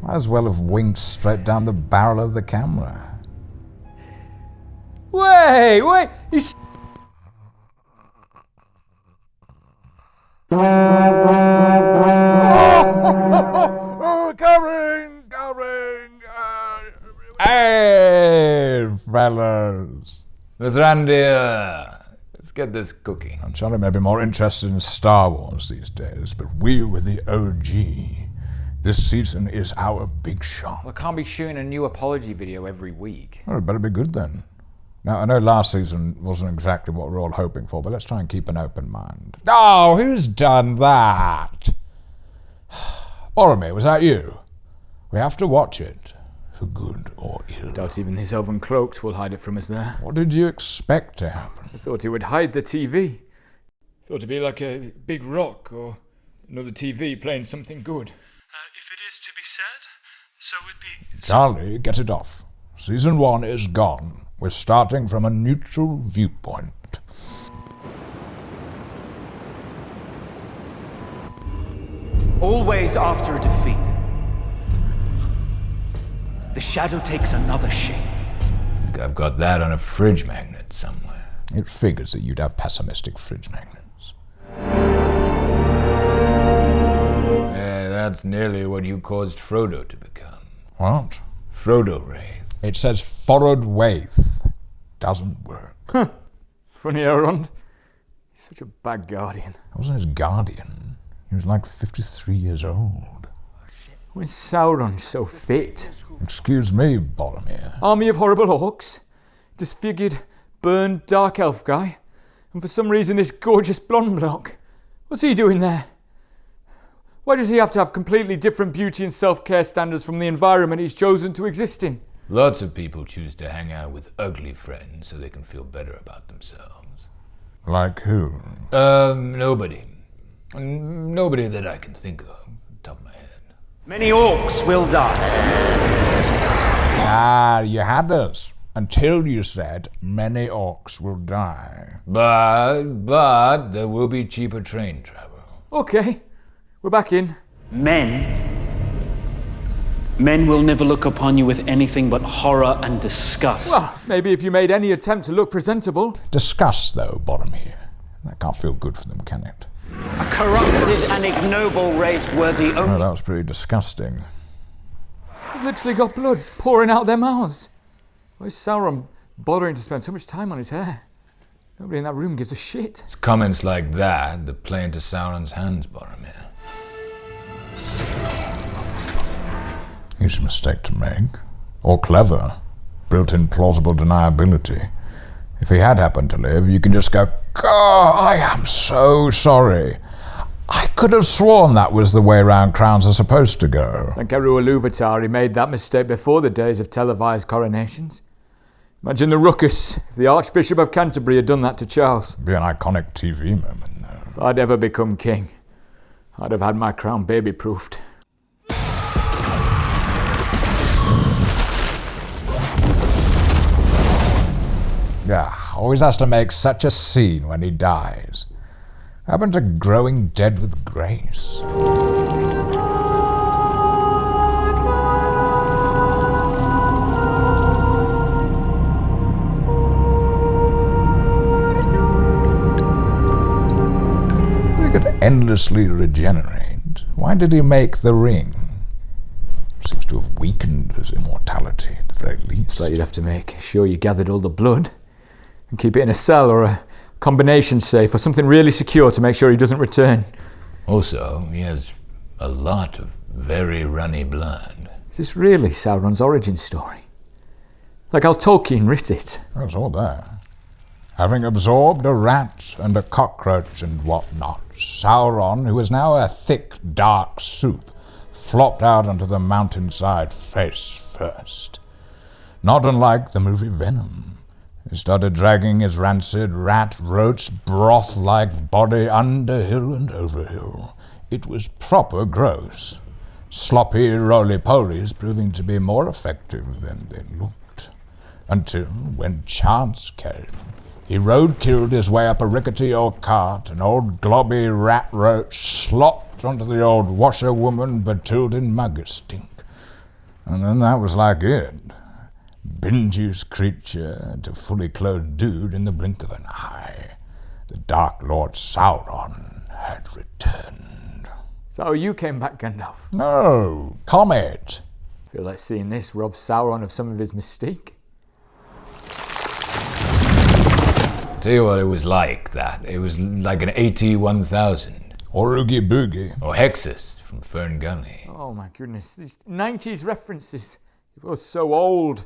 Might as well have winked straight down the barrel of the camera. Wait! He's... Coming! Hey, fellas. Mithrandir, let's get this cooking. Charlie may be more interested in Star Wars these days, but we were the OG. This season is our big shot. Well, I can't be shooting a new apology video every week. Well, it better be good then. Now, I know last season wasn't exactly what we're all hoping for, but let's try and keep an open mind. Oh, who's done that? Boromir, was that you? We have to watch it, for good or ill. Doubt even these elven cloaks will hide it from us there. What did you expect to happen? I thought he would hide the TV. Thought it'd be like a big rock or another TV playing something good. If it is to be said, so it be. Charlie, get it off. Season 1 is gone. We're starting from a neutral viewpoint. Always after a defeat, the shadow takes another shape. I've got that on a fridge magnet somewhere. It figures that you'd have pessimistic fridge magnets. Yeah, that's nearly what you caused Frodo to become. What? Frodo Wraith. It says forward waith. Doesn't work. Funny, Elrond. He's such a bad guardian. I wasn't his guardian. He was like 53 years old. When's Sauron so fit? Excuse me, Boromir. Army of horrible orcs, disfigured, burned dark elf guy, and for some reason this gorgeous blonde bloke. What's he doing there? Why does he have to have completely different beauty and self-care standards from the environment he's chosen to exist in? Lots of people choose to hang out with ugly friends so they can feel better about themselves. Like who? Nobody. Nobody that I can think of, off the top of my head. Many orcs will die. Ah, you had us. Until you said, many orcs will die. But there will be cheaper train travel. Okay, we're back in. Men will never look upon you with anything but horror and disgust. Well, maybe if you made any attempt to look presentable. Disgust, though, Boromir. That can't feel good for them, can it? A corrupted and ignoble race worthy only. Oh, that was pretty disgusting. They've literally got blood pouring out their mouths. Why is Sauron bothering to spend so much time on his hair? Nobody in that room gives a shit. It's comments like that play into Sauron's hands, Boromir. Easy mistake to make. Or clever. Built-in plausible deniability. If he had happened to live, you can just go, God, I am so sorry. I could have sworn that was the way round crowns are supposed to go. Thank Eru Ilúvatar, he made that mistake before the days of televised coronations. Imagine the ruckus if the Archbishop of Canterbury had done that to Charles. It'd be an iconic TV moment, though. If I'd ever become king, I'd have had my crown baby-proofed. Yeah, always has to make such a scene when he dies. Happened to growing dead with grace. He could endlessly regenerate. Why did he make the ring? Seems to have weakened his immortality, at the very least. So you'd have to make sure you gathered all the blood and keep it in a cell or a combination safe or something really secure to make sure he doesn't return. Also, he has a lot of very runny blood. Is this really Sauron's origin story? Like how Tolkien writ it? That's all there. Having absorbed a rat and a cockroach and whatnot, Sauron, who is now a thick, dark soup, flopped out onto the mountainside face first. Not unlike the movie Venom. He started dragging his rancid rat roach broth-like body under hill and over hill. It was proper gross. Sloppy roly-polies proving to be more effective than they looked. Until, when chance came, he road-killed his way up a rickety old cart, an old globby rat roach slopped onto the old washerwoman Batilda Muggerstink. And then that was like it. Binge-juice creature to fully clothed dude in the blink of an eye. The Dark Lord Sauron had returned. So you came back, Gandalf? No, Comet. Feel like seeing this robs Sauron of some of his mystique. Tell you what it was like, that. It was like an AT-1000. Or Oogie Boogie. Or Hexus from Fern Gully. Oh my goodness, these 90s references. You're both so old.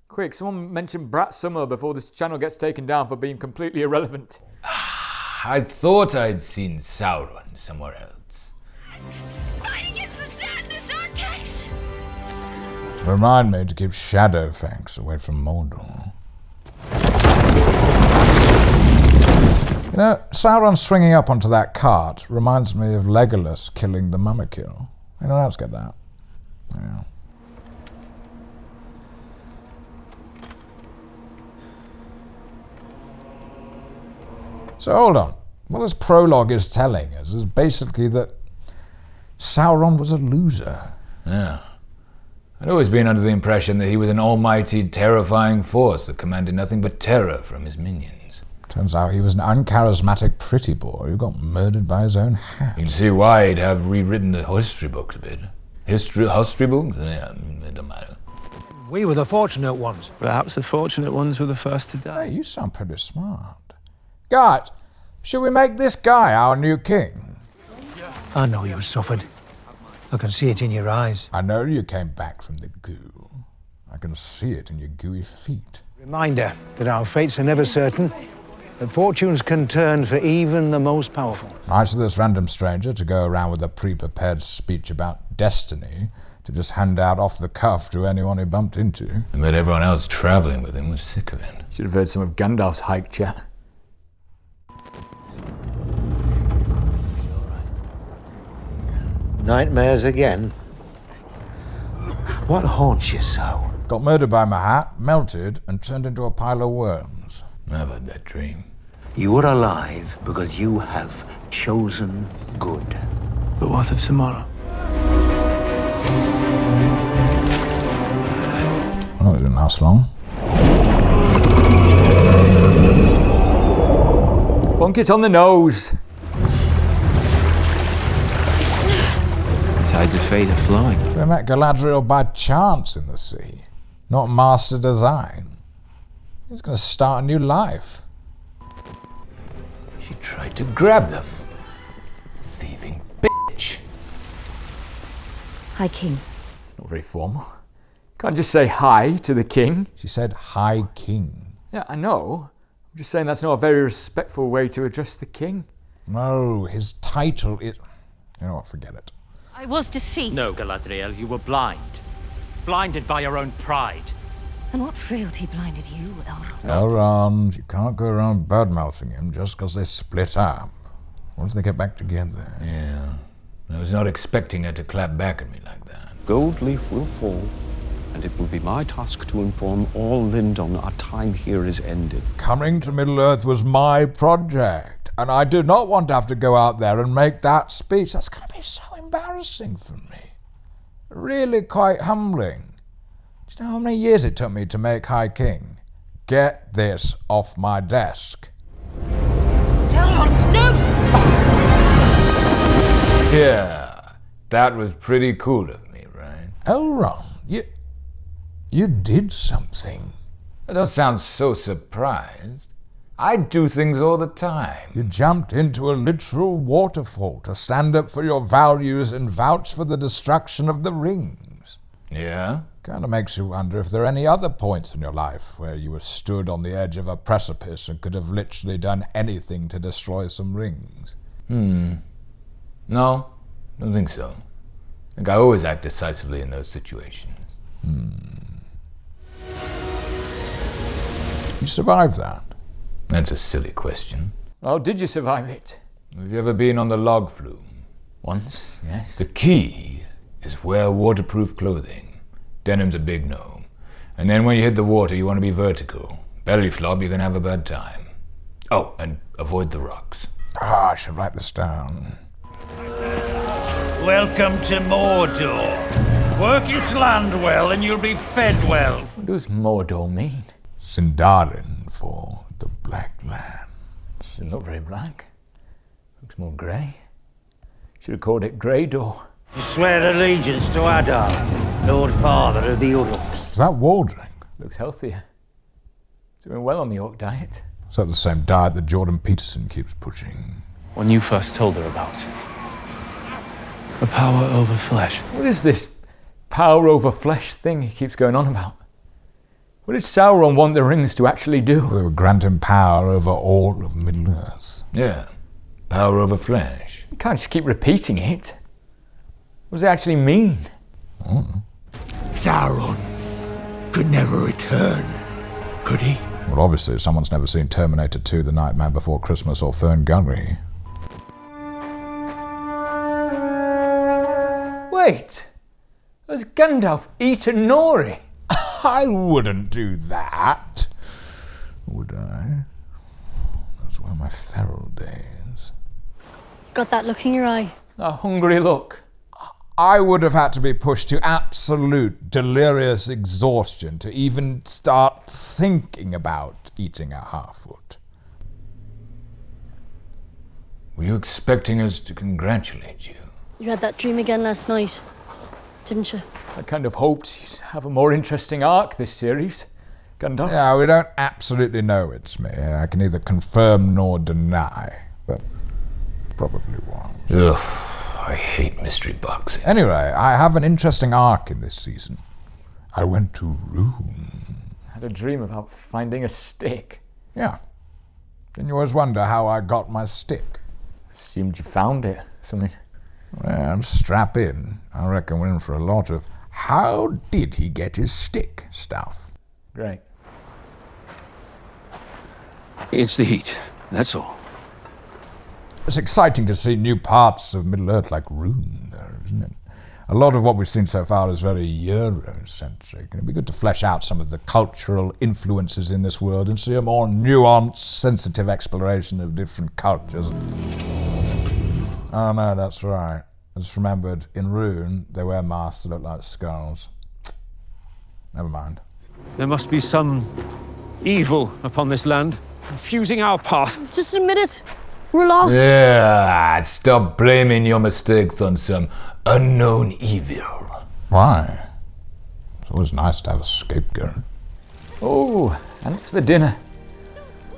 Quick, someone mention Brat Summer before this channel gets taken down for being completely irrelevant. I thought I'd seen Sauron somewhere else. Fight against the sadness, Artex! Remind me to keep Shadowfangs away from Mordor. You know, Sauron swinging up onto that cart reminds me of Legolas killing the Mummikil. Anyone else get that? Yeah. So hold on. What this prologue is telling us is basically that Sauron was a loser. Yeah. I'd always been under the impression that he was an almighty, terrifying force that commanded nothing but terror from his minions. Turns out he was an uncharismatic pretty boy who got murdered by his own hat. You can see why he'd have rewritten the history books a bit. History books? Yeah, it doesn't matter. We were the fortunate ones. Perhaps the fortunate ones were the first to die. Hey, you sound pretty smart. Guys, should we make this guy our new king? I know you suffered. I can see it in your eyes. I know you came back from the goo. I can see it in your gooey feet. Reminder that our fates are never certain, that fortunes can turn for even the most powerful. Nice of this random stranger to go around with a pre-prepared speech about destiny to just hand out off the cuff to anyone he bumped into. I bet everyone else traveling with him was sick of it. Should have heard some of Gandalf's hike chat. Nightmares again? What haunts you so? Got murdered by my hat, melted, and turned into a pile of worms. I've had that dream. You are alive because you have chosen good. But what of tomorrow? Well, it didn't last long. Bunk it on the nose. Tides of fate are flowing. So I met Galadriel by chance in the sea, not master design. He was going to start a new life. She tried to grab them. Thieving bitch. Hi, King. Not very formal. Can't just say hi to the king. She said, "High King." Yeah, I know. I'm just saying that's not a very respectful way to address the king. No, his title is... You know what, forget it. I was deceived. No, Galadriel, you were blind. Blinded by your own pride. And what frailty blinded you, Elrond? Elrond, you can't go around bad-mouthing him just because they split up. Once they get back together. Yeah. I was not expecting her to clap back at me like that. Gold leaf will fall, and it will be my task to inform all Lindon our time here is ended. Coming to Middle-earth was my project, and I did not want to have to go out there and make that speech. That's going to be so embarrassing for me. Really quite humbling. Do you know how many years it took me to make High King? Get this off my desk. Elrond, no! Yeah, that was pretty cool of me, right? Elrond, you did something. I don't sound so surprised. I do things all the time. You jumped into a literal waterfall to stand up for your values and vouch for the destruction of the rings. Yeah? Kind of makes you wonder if there are any other points in your life where you were stood on the edge of a precipice and could have literally done anything to destroy some rings. No, don't think so. I think I always act decisively in those situations. You survived that. That's a silly question. Oh, did you survive it? Have you ever been on the log flume? Once, yes. The key is wear waterproof clothing. Denim's a big no. And then when you hit the water, you want to be vertical. Belly flop, you're going to have a bad time. Oh, and avoid the rocks. I should write this down. Welcome to Mordor. Work its land well and you'll be fed well. What does Mordor mean? Sindarin for the Black Land. Doesn't look very black. Looks more grey. Should have called it Greydor. You swear allegiance to Adar, Lord Father of the Uruks. Is that Waldring? Looks healthier. Doing well on the orc diet. Is that the same diet that Jordan Peterson keeps pushing? When you first told her about the power over flesh. What is this power over flesh thing he keeps going on about? What did Sauron want the rings to actually do? They would grant him power over all of Middle-earth. Yeah, power over flesh. You can't just keep repeating it. What does it actually mean? Sauron could never return, could he? Well, obviously, someone's never seen Terminator 2, The Nightmare Before Christmas, or Fern Gully. Wait! Has Gandalf eaten Nori? I wouldn't do that, would I? Those were my feral days. Got that look in your eye. A hungry look. I would have had to be pushed to absolute delirious exhaustion to even start thinking about eating a half-foot. Were you expecting us to congratulate you? You had that dream again last night, didn't you? I kind of hoped you'd have a more interesting arc this series, Gandalf. Yeah, we don't absolutely know it's me. I can neither confirm nor deny, but probably was. Ugh. I hate mystery boxing. Anyway, I have an interesting arc in this season. I went to Rune. Had a dream about finding a stick. Yeah. Then you always wonder how I got my stick. Assumed you found it, something. Well, strap in. I reckon we're in for a lot of how did he get his stick stuff. Great. It's the heat, that's all. It's exciting to see new parts of Middle-earth like Rune, though, isn't it? A lot of what we've seen so far is very Eurocentric, and it'd be good to flesh out some of the cultural influences in this world and see a more nuanced, sensitive exploration of different cultures. Oh no, that's right. I just remembered, in Rune, they wear masks that look like skulls. Never mind. There must be some evil upon this land, confusing our path. Just admit it. We're lost. Yeah, stop blaming your mistakes on some unknown evil. Why? It's always nice to have a scapegoat. Oh, ants for dinner.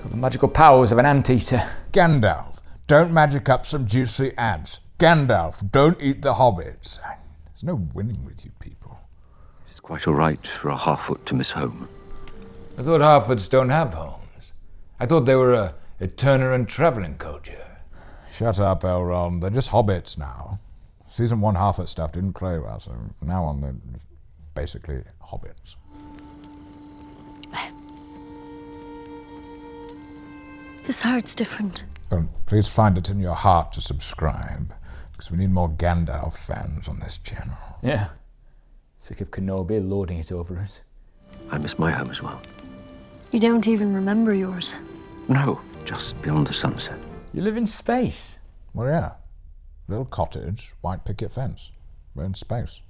Got the magical powers of an anteater. Gandalf, don't magic up some juicy ants. Gandalf, don't eat the hobbits. There's no winning with you people. It's quite all right for a half-foot to miss home. I thought half-foots don't have homes. I thought they were a Turner and travelling culture. Shut up, Elrond. They're just hobbits now. Season 1 half-foot stuff didn't play well, so from now on they're basically hobbits. This heart's different. Well, please find it in your heart to subscribe, because we need more Gandalf fans on this channel. Yeah. Sick of Kenobi lording it over us. I miss my home as well. You don't even remember yours. No, just beyond the sunset. You live in space? Well, yeah. Little cottage, white picket fence. We're in space.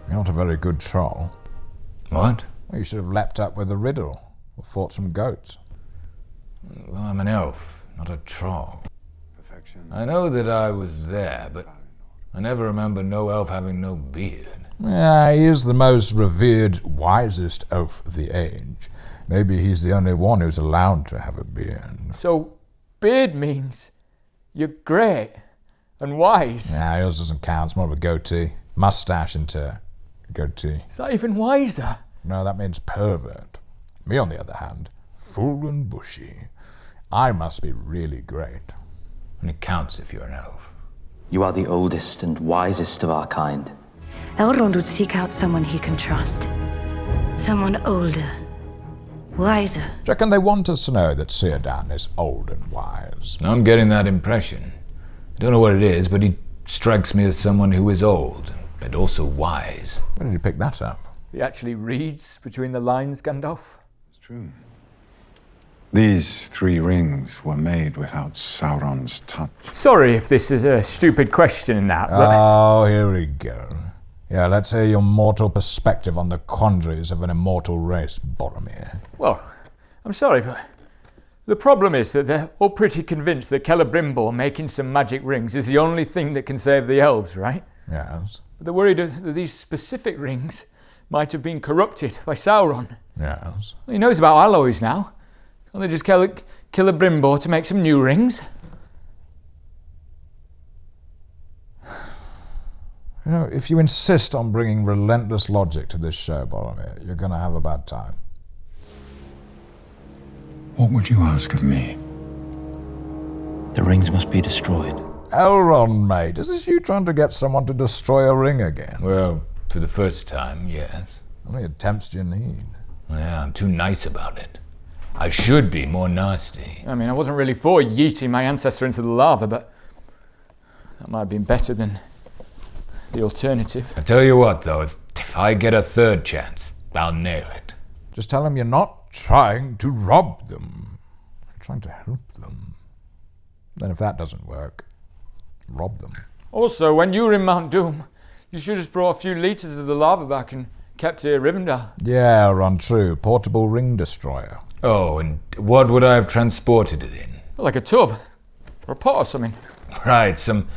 You're not a very good troll. What? Well, you should have leapt up with a riddle, or fought some goats. Well, I'm an elf, not a troll. Perfection. I know that I was there, but I never remember no elf having no beard. Yeah, he is the most revered, wisest elf of the age. Maybe he's the only one who's allowed to have a beard. So, beard means you're great and wise. Nah, yours doesn't count. It's more of a goatee. Mustache into goatee. Is that even wiser? No, that means pervert. Me, on the other hand, full and bushy. I must be really great. And it counts if you're an elf. You are the oldest and wisest of our kind. Elrond would seek out someone he can trust. Someone older. Wiser. Do you reckon they want us to know that Círdan is old and wise? I'm getting that impression. I don't know what it is, but he strikes me as someone who is old, but also wise. Where did you pick that up? He actually reads between the lines, Gandalf. It's true. These 3 rings were made without Sauron's touch. Sorry if this is a stupid question and that, but... Oh, here we go. Yeah, let's hear your mortal perspective on the quandaries of an immortal race, Boromir. Well, I'm sorry, but the problem is that they're all pretty convinced that Celebrimbor making some magic rings is the only thing that can save the elves, right? Yes. But they're worried that these specific rings might have been corrupted by Sauron. Yes. He knows about alloys now. Can't they just kill Celebrimbor to make some new rings? You know, if you insist on bringing relentless logic to this show, Boromir, you're going to have a bad time. What would you ask of me? The rings must be destroyed. Elrond, mate, is this you trying to get someone to destroy a ring again? Well, for the first time, yes. How many attempts do you need? Yeah, I'm too nice about it. I should be more nasty. I mean, I wasn't really for yeeting my ancestor into the lava, but that might have been better than the alternative. I tell you what, though, if I get a 3rd chance, I'll nail it. Just tell them you're not trying to rob them. You're trying to help them. Then if that doesn't work, rob them. Also, when you were in Mount Doom, you should have brought a few litres of the lava back and kept it at Rivendell. Yeah, Elrond, true. Portable ring destroyer. Oh, and what would I have transported it in? Like a tub. Or a pot or something. Right, some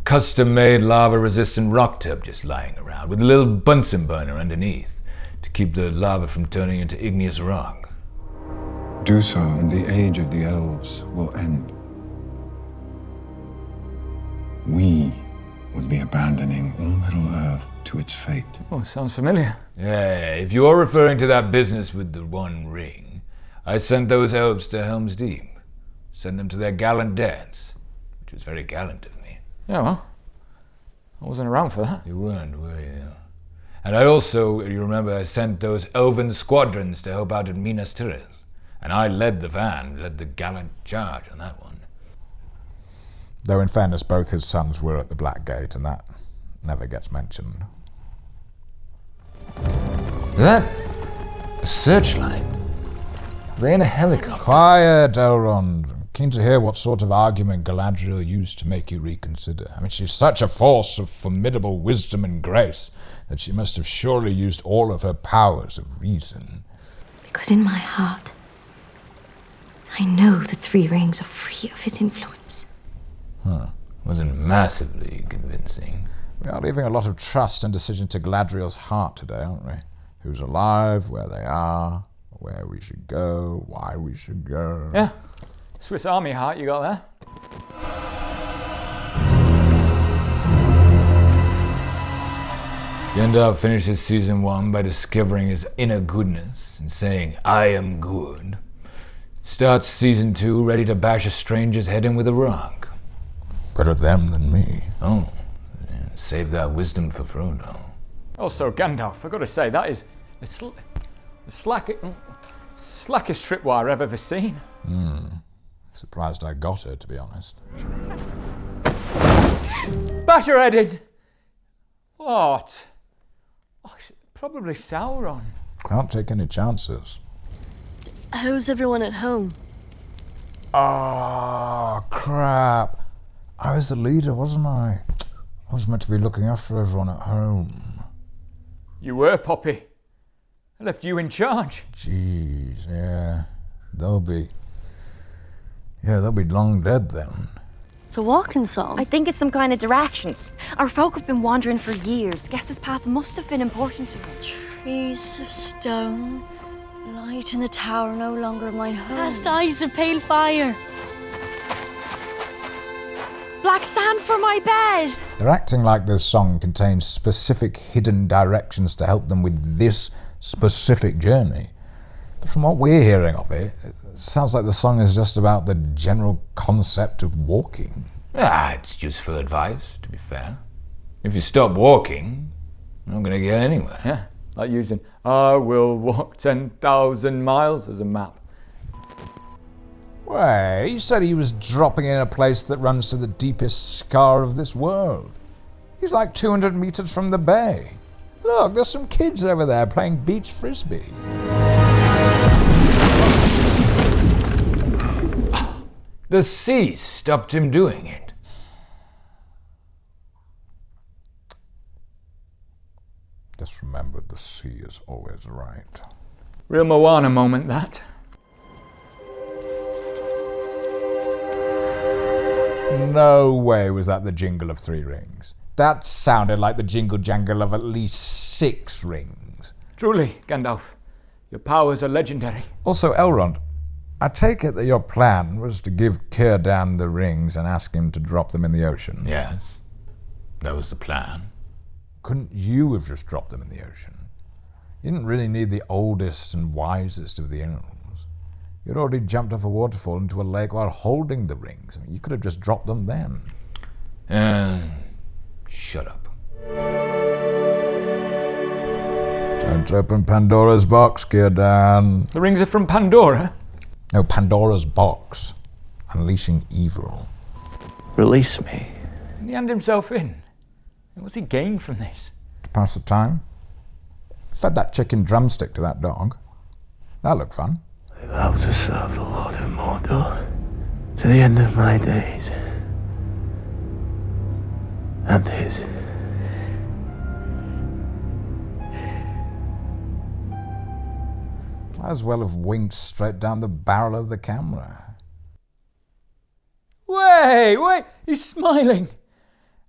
custom-made lava-resistant rock tub just lying around, with a little Bunsen burner underneath, to keep the lava from turning into igneous rock. Do so, and the age of the elves will end. We would be abandoning all Middle-earth to its fate. Oh, sounds familiar. Yeah, if you're referring to that business with the One Ring, I sent those elves to Helm's Deep. Sent them to their gallant deaths, which was very gallant of me. Yeah, well, I wasn't around for that. You weren't, were you? And I also, you remember, I sent those elven squadrons to help out at Minas Tirith. And I led the gallant charge on that one. Though in fairness, both his sons were at the Black Gate, and that never gets mentioned. Is that a searchlight? Are they in a helicopter? Quiet, Elrond. I'm keen to hear what sort of argument Galadriel used to make you reconsider. I mean, she's such a force of formidable wisdom and grace that she must have surely used all of her powers of reason. Because in my heart, I know the 3 rings are free of his influence. Huh. Wasn't massively convincing. We are leaving a lot of trust and decision to Galadriel's heart today, aren't we? Who's alive, where they are, where we should go, why we should go. Yeah. Swiss Army heart you got there. Gandalf finishes season 1 by discovering his inner goodness and saying, I am good. Starts season 2 ready to bash a stranger's head in with a rock. Better them than me. Oh, yeah, save that wisdom for Frodo. Also, Gandalf, I've got to say, that is the slackest tripwire I've ever seen. Surprised I got her, to be honest. Bash her head in! What? Oh, probably Sauron. Can't take any chances. How's everyone at home? Oh, crap. I was the leader, wasn't I? I was meant to be looking after everyone at home. You were, Poppy. I left you in charge. Jeez, yeah. They'll be long dead then. The walking song? I think it's some kind of directions. Our folk have been wandering for years. Guess this path must have been important to them. Trees of stone, light in the tower no longer my home. Past eyes of pale fire. Black sand for my bed. They're acting like this song contains specific hidden directions to help them with this specific journey. But from what we're hearing of it, it sounds like the song is just about the general concept of walking. It's useful advice, to be fair. If you stop walking, you're not going to get anywhere. Yeah, like using I will walk 10,000 miles as a map. Wait, he said he was dropping in a place that runs to the deepest scar of this world. He's like 200 meters from the bay. Look, there's some kids over there playing beach frisbee. The sea stopped him doing it. Just remember, the sea is always right. Real Moana moment, that. No way was that the jingle of 3 rings. That sounded like the jingle jangle of at least 6 rings. Truly, Gandalf, your powers are legendary. Also, Elrond, I take it that your plan was to give Círdan the rings and ask him to drop them in the ocean. Yes, that was the plan. Couldn't you have just dropped them in the ocean? You didn't really need the oldest and wisest of the elves. You'd already jumped off a waterfall into a lake while holding the rings. I mean, you could have just dropped them then. Shut up. Don't open Pandora's box, Círdan. The rings are from Pandora? No, Pandora's box. Unleashing evil. Release me. Didn't he hand himself in? What's he gained from this? To pass the time. Fed that chicken drumstick to that dog. That looked fun. I vow to serve the Lord of Mordor to the end of my days. And his. Might as well have winked straight down the barrel of the camera. Wait, he's smiling.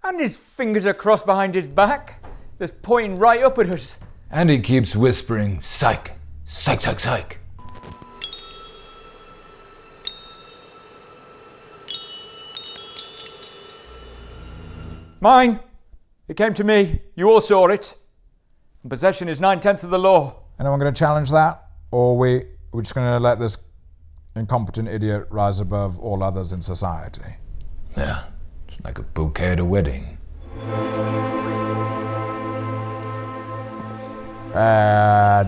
And his fingers are crossed behind his back. They're pointing right up at us. And he keeps whispering, psych, psych, psych, psych. Mine. It came to me. You all saw it. And possession is 9/10 of the law. Anyone going to challenge that? Or we're just going to let this incompetent idiot rise above all others in society? Yeah, it's like a bouquet at a wedding.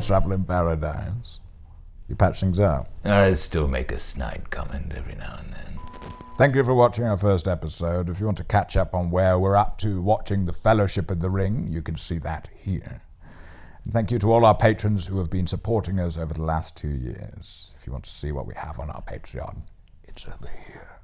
Trouble in paradise. You patch things up. I still make a snide comment every now and then. Thank you for watching our first episode. If you want to catch up on where we're up to watching The Fellowship of the Ring, you can see that here. And thank you to all our patrons who have been supporting us over the last 2 years. If you want to see what we have on our Patreon, it's over here.